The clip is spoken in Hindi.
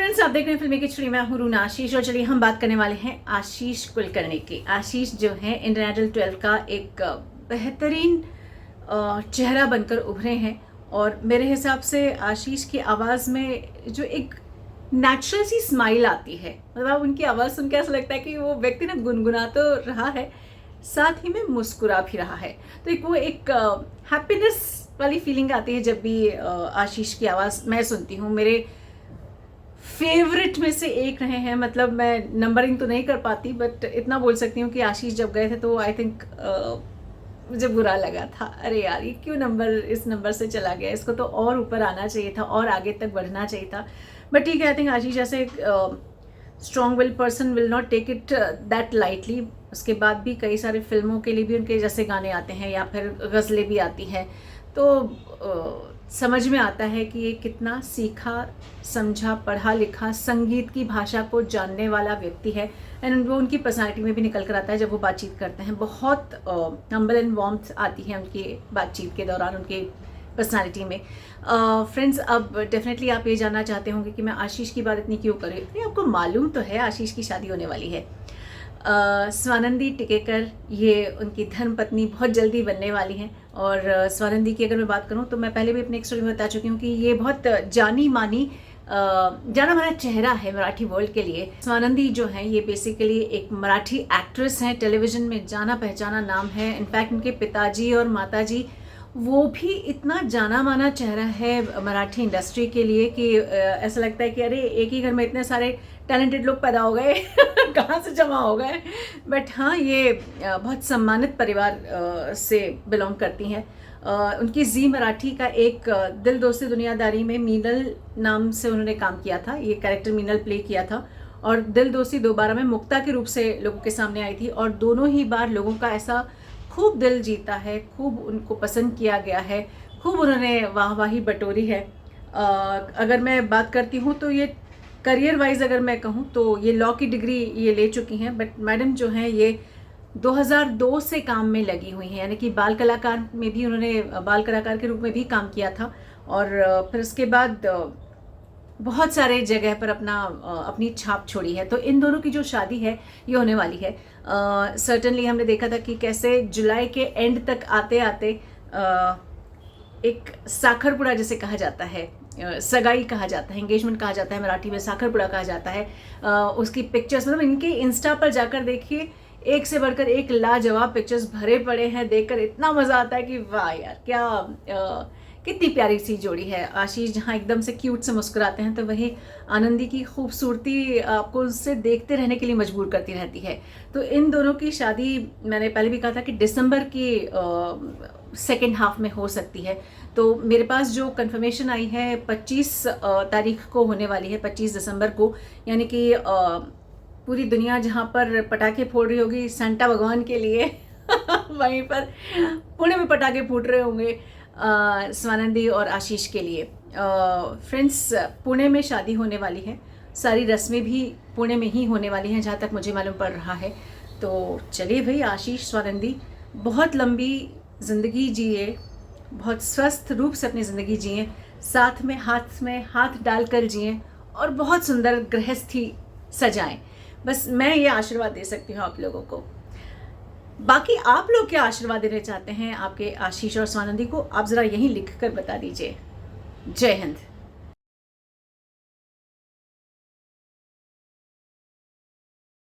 फ्रेंड्स, आप देख रहे हैं फिल्मी खिचड़ी। मैं हूं रूना आशीष और चलिए हम बात करने वाले हैं आशीष कुलकर्णी की। आशीष जो है इंटरनेशनल 12 का एक बेहतरीन चेहरा बनकर उभरे हैं और मेरे हिसाब से आशीष की आवाज़ में जो एक नेचुरल सी स्माइल आती है, मतलब उनकी आवाज़ सुन के ऐसा लगता है कि वो व्यक्ति ना गुनगुना तो रहा है, साथ ही में मुस्कुरा भी रहा है। तो एक हैप्पीनेस वाली फीलिंग आती है जब भी आशीष की आवाज़ मैं सुनती हूँ। मेरे फेवरेट में से एक रहे हैं, मतलब मैं नंबरिंग तो नहीं कर पाती बट इतना बोल सकती हूँ कि आशीष जब गए थे तो आई थिंक मुझे बुरा लगा था। अरे यार, ये क्यों इस नंबर से चला गया, इसको तो और ऊपर आना चाहिए था और आगे तक बढ़ना चाहिए था। बट ठीक है, आई थिंक आशीष जैसे strong will person will not take it that lightly. उसके बाद भी कई सारे फिल्मों के लिए भी उनके जैसे गाने आते हैं या फिर गज़लें भी आती हैं, तो समझ में आता है कि ये कितना सीखा समझा पढ़ा लिखा संगीत की भाषा को जानने वाला व्यक्ति है। एंड वो उनकी पर्सनालिटी में भी निकल कर आता है जब वो बातचीत करते हैं। बहुत हम्बल एंड वार्मथ आती है उनकी बातचीत के दौरान, उनकी पर्सनालिटी में। फ्रेंड्स, अब डेफिनेटली आप ये जानना चाहते होंगे कि मैं आशीष की बात इतनी क्यों कर रही हूँ। आपको मालूम तो है आशीष की शादी होने वाली है। स्वानंदी टिकेकर, ये उनकी धर्मपत्नी बहुत जल्दी बनने वाली हैं। और स्वानंदी की अगर मैं बात करूं तो मैं पहले भी अपने एक स्टोरी में बता चुकी हूं कि ये बहुत जाना माना चेहरा है मराठी वर्ल्ड के लिए। स्वानंदी जो है ये बेसिकली एक मराठी एक्ट्रेस हैं, टेलीविज़न में जाना पहचाना नाम है। इनफैक्ट उनके पिताजी और माताजी वो भी इतना जाना माना चेहरा है मराठी इंडस्ट्री के लिए कि ऐसा लगता है कि अरे एक ही घर में इतने सारे टैलेंटेड लोग पैदा हो गए कहाँ से जमा हो गए। बट हाँ, ये बहुत सम्मानित परिवार से बिलोंग करती हैं। उनकी जी मराठी का एक दिल दोस्ती दुनियादारी में मीनल नाम से उन्होंने काम किया था, ये कैरेक्टर मीनल प्ले किया था। और दिल दोस्ती दोबारा में मुक्ता के रूप से लोगों के सामने आई थी और दोनों ही बार लोगों का ऐसा खूब दिल जीता है, खूब उनको पसंद किया गया है, खूब उन्होंने वाहवाही बटोरी है। अगर मैं बात करती हूँ तो ये करियर वाइज अगर मैं कहूँ तो ये लॉ की डिग्री ये ले चुकी हैं। बट मैडम जो हैं ये 2002 से काम में लगी हुई हैं, यानी कि बाल कलाकार में भी उन्होंने बाल कलाकार के रूप में भी काम किया था। और फिर उसके बाद बहुत सारे जगह पर अपनी छाप छोड़ी है। तो इन दोनों की जो शादी है ये होने वाली है। सर्टनली हमने देखा था कि कैसे जुलाई के एंड तक आते आते एक साखरपुड़ा जिसे कहा जाता है, सगाई कहा जाता है, एंगेजमेंट कहा जाता है, मराठी में साखरपुड़ा कहा जाता है। उसकी पिक्चर्स, मतलब इनके इंस्टा पर जाकर देखिए, एक से बढ़कर एक लाजवाब पिक्चर्स भरे पड़े हैं। देखकर इतना मज़ा आता है कि वाह यार, क्या कितनी प्यारी सी जोड़ी है। आशीष जहाँ एकदम से क्यूट से मुस्कुराते हैं तो वहीं आनंदी की खूबसूरती आपको उससे देखते रहने के लिए मजबूर करती रहती है। तो इन दोनों की शादी मैंने पहले भी कहा था कि दिसंबर की सेकेंड हाफ में हो सकती है। तो मेरे पास जो कंफर्मेशन आई है 25 तारीख को होने वाली है, 25 दिसंबर को, यानी कि पूरी दुनिया जहाँ पर पटाखे फोड़ रही होगी सेंटा भगवान के लिए वहीं पर पुणे में पटाखे फूट रहे होंगे स्वानंदी और आशीष के लिए। फ्रेंड्स, पुणे में शादी होने वाली है, सारी रस्में भी पुणे में ही होने वाली हैं जहाँ तक मुझे मालूम पड़ रहा है। तो चलिए भाई, आशीष स्वानंदी बहुत लंबी ज़िंदगी जिए, बहुत स्वस्थ रूप से अपनी ज़िंदगी जिए, साथ में हाथ डालकर जिए और बहुत सुंदर गृहस्थी सजाएं। बस मैं ये आशीर्वाद दे सकती हूँ आप लोगों को। बाकी आप लोग क्या आशीर्वाद देना चाहते हैं आपके आशीष और स्वानंदी को, आप ज़रा यहीं लिख कर बता दीजिए। जय हिंद।